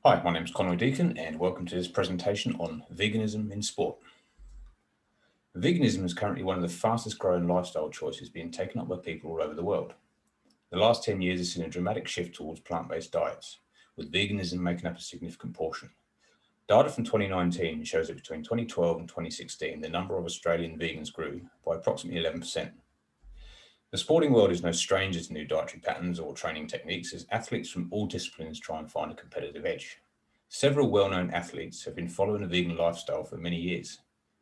Hi, my name is Conroy Deacon and welcome to this presentation on veganism in sport. Veganism is currently one of the fastest growing lifestyle choices being taken up by people all over the world. The last 10 years has seen a dramatic shift towards plant-based diets, with veganism making up a significant portion. Data from 2019 shows that between 2012 and 2016, the number of Australian vegans grew by approximately 11%. The sporting world is no stranger to new dietary patterns or training techniques as athletes from all disciplines try and find a competitive edge. Several well-known athletes have been following a vegan lifestyle for many years.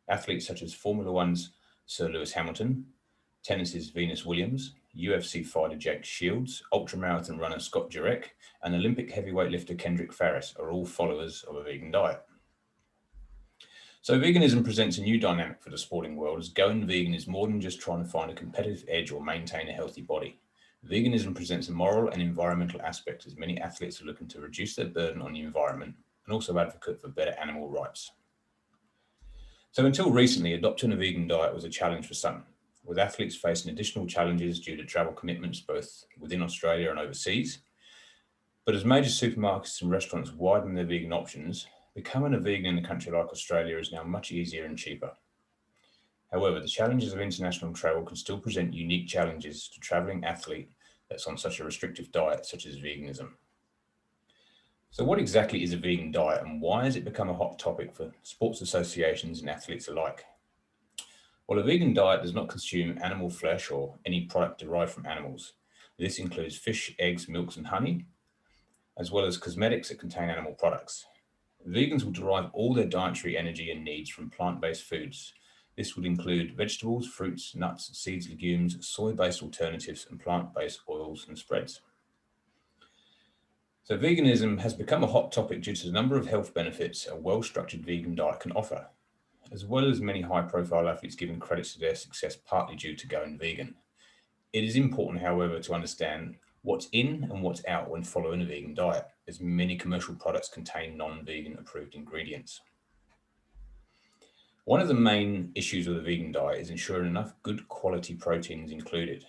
Athletes such as Formula One's Sir Lewis Hamilton, tennis's Venus Williams, UFC fighter Jake Shields, ultramarathon runner Scott Jurek, and Olympic heavyweight lifter Kendrick Farris are all followers of a vegan diet. So veganism presents a new dynamic for the sporting world as going vegan is more than just trying to find a competitive edge or maintain a healthy body. Veganism presents a moral and environmental aspect as many athletes are looking to reduce their burden on the environment and also advocate for better animal rights. So until recently, adopting a vegan diet was a challenge for some, with athletes facing additional challenges due to travel commitments both within Australia and overseas. But as major supermarkets and restaurants widen their vegan options, becoming a vegan in a country like Australia is now much easier and cheaper. However, the challenges of international travel can still present unique challenges to traveling athlete that's on such a restrictive diet such as veganism. So what exactly is a vegan diet and why has it become a hot topic for sports associations and athletes alike? Well, a vegan diet does not consume animal flesh or any product derived from animals. This includes fish, eggs, milks, and honey, as well as cosmetics that contain animal products. Vegans will derive all their dietary energy and needs from plant-based foods. This would include vegetables, fruits, nuts, seeds, legumes, soy-based alternatives, and plant-based oils and spreads. So veganism has become a hot topic due to the number of health benefits a well-structured vegan diet can offer, as well as many high-profile athletes giving credit to their success partly due to going vegan. It is important, however, to understand what's in and what's out when following a vegan diet, as many commercial products contain non-vegan approved ingredients. One of the main issues with a vegan diet is ensuring enough good quality proteins included.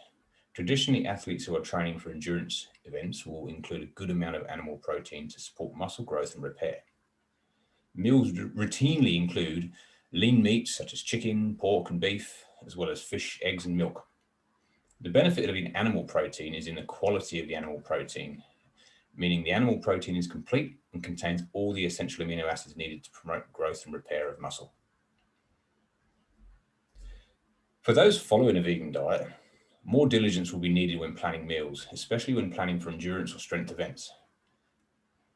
Traditionally, athletes who are training for endurance events will include a good amount of animal protein to support muscle growth and repair. Meals routinely include lean meats such as chicken, pork, and beef, as well as fish, eggs, and milk. The benefit of eating animal protein is in the quality of the animal protein, meaning the animal protein is complete and contains all the essential amino acids needed to promote growth and repair of muscle. For those following a vegan diet, more diligence will be needed when planning meals, especially when planning for endurance or strength events.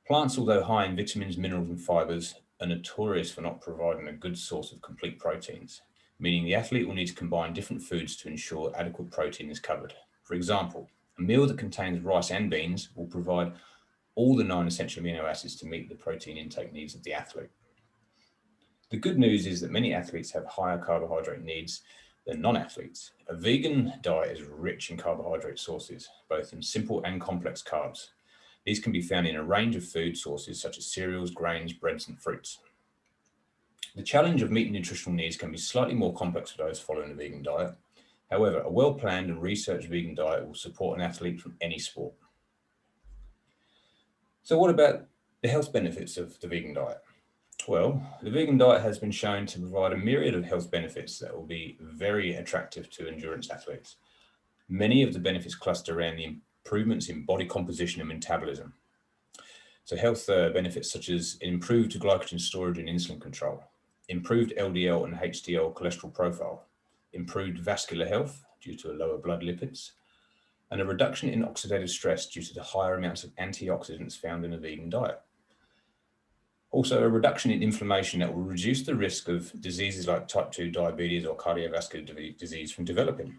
Plants, although high in vitamins, minerals, and fibers, are notorious for not providing a good source of complete proteins, meaning the athlete will need to combine different foods to ensure adequate protein is covered. For example, a meal that contains rice and beans will provide all the 9 essential amino acids to meet the protein intake needs of the athlete. The good news is that many athletes have higher carbohydrate needs than non-athletes. A vegan diet is rich in carbohydrate sources, both in simple and complex carbs. These can be found in a range of food sources such as cereals, grains, breads, and fruits. The challenge of meeting nutritional needs can be slightly more complex for those following a vegan diet. However, a well-planned and researched vegan diet will support an athlete from any sport. So what about the health benefits of the vegan diet? Well, the vegan diet has been shown to provide a myriad of health benefits that will be very attractive to endurance athletes. Many of the benefits cluster around the improvements in body composition and metabolism. So health benefits such as improved glycogen storage and insulin control, improved LDL and HDL cholesterol profile, improved vascular health due to lower blood lipids, and a reduction in oxidative stress due to the higher amounts of antioxidants found in a vegan diet. Also, a reduction in inflammation that will reduce the risk of diseases like type 2 diabetes or cardiovascular disease from developing.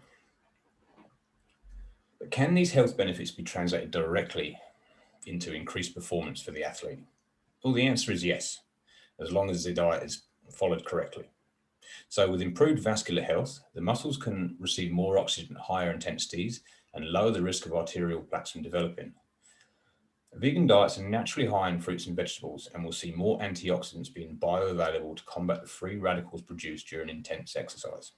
But can these health benefits be translated directly into increased performance for the athlete? Well, the answer is yes, as long as the diet is followed correctly. So with improved vascular health, the muscles can receive more oxygen at higher intensities and lower the risk of arterial plaques from developing. Vegan diets are naturally high in fruits and vegetables and will see more antioxidants being bioavailable to combat the free radicals produced during intense exercise.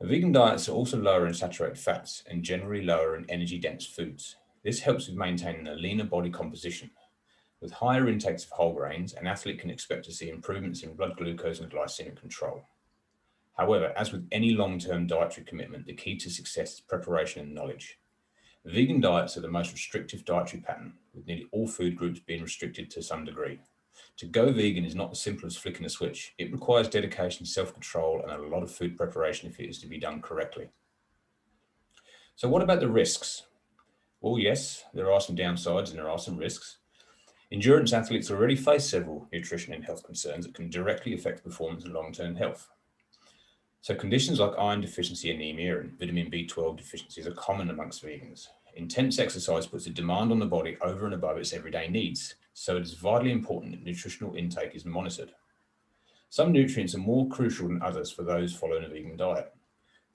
Vegan diets are also lower in saturated fats and generally lower in energy-dense foods. This helps with maintaining a leaner body composition. With higher intakes of whole grains, an athlete can expect to see improvements in blood glucose and glycemic control. However, as with any long-term dietary commitment, the key to success is preparation and knowledge. Vegan diets are the most restrictive dietary pattern, with nearly all food groups being restricted to some degree. To go vegan is not as simple as flicking a switch. It requires dedication, self-control, and a lot of food preparation if it is to be done correctly. So what about the risks? Well, yes, there are some downsides and there are some risks. Endurance athletes already face several nutrition and health concerns that can directly affect performance and long-term health. So conditions like iron deficiency anemia and vitamin B12 deficiencies are common amongst vegans. Intense exercise puts a demand on the body over and above its everyday needs, so it is vitally important that nutritional intake is monitored. Some nutrients are more crucial than others for those following a vegan diet.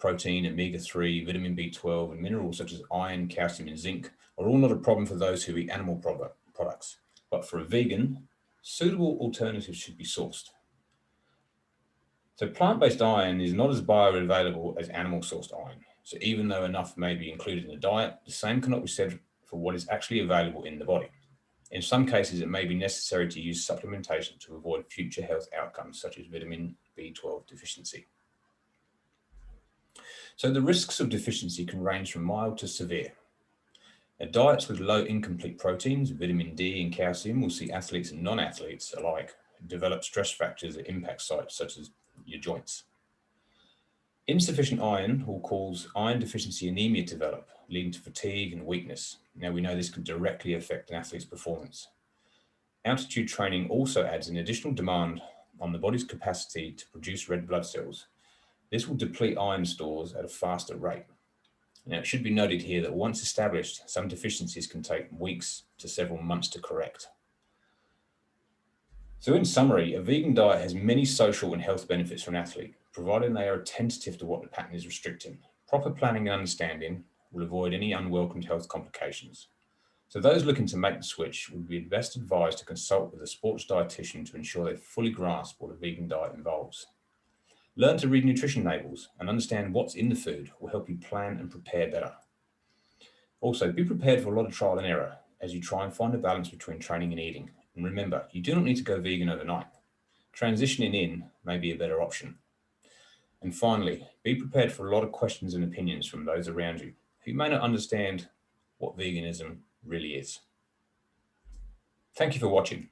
Protein, omega-3, vitamin B12, and minerals such as iron, calcium, and zinc are all not a problem for those who eat animal products. But for a vegan, suitable alternatives should be sourced. So plant-based iron is not as bioavailable as animal-sourced iron. So even though enough may be included in the diet, the same cannot be said for what is actually available in the body. In some cases, it may be necessary to use supplementation to avoid future health outcomes, such as vitamin B12 deficiency. So the risks of deficiency can range from mild to severe. Now, diets with low incomplete proteins, vitamin D and calcium will see athletes and non-athletes alike develop stress fractures that impact sites such as your joints. Insufficient iron will cause iron deficiency anemia to develop, leading to fatigue and weakness. Now we know this can directly affect an athlete's performance. Altitude training also adds an additional demand on the body's capacity to produce red blood cells. This will deplete iron stores at a faster rate. Now, it should be noted here that once established, some deficiencies can take weeks to several months to correct. So in summary, a vegan diet has many social and health benefits for an athlete, provided they are attentive to what the pattern is restricting. Proper planning and understanding will avoid any unwelcomed health complications. So those looking to make the switch would be best advised to consult with a sports dietitian to ensure they fully grasp what a vegan diet involves. Learn to read nutrition labels and understand what's in the food will help you plan and prepare better. Also, be prepared for a lot of trial and error as you try and find a balance between training and eating. And remember, you do not need to go vegan overnight. Transitioning in may be a better option. And finally, be prepared for a lot of questions and opinions from those around you who may not understand what veganism really is. Thank you for watching.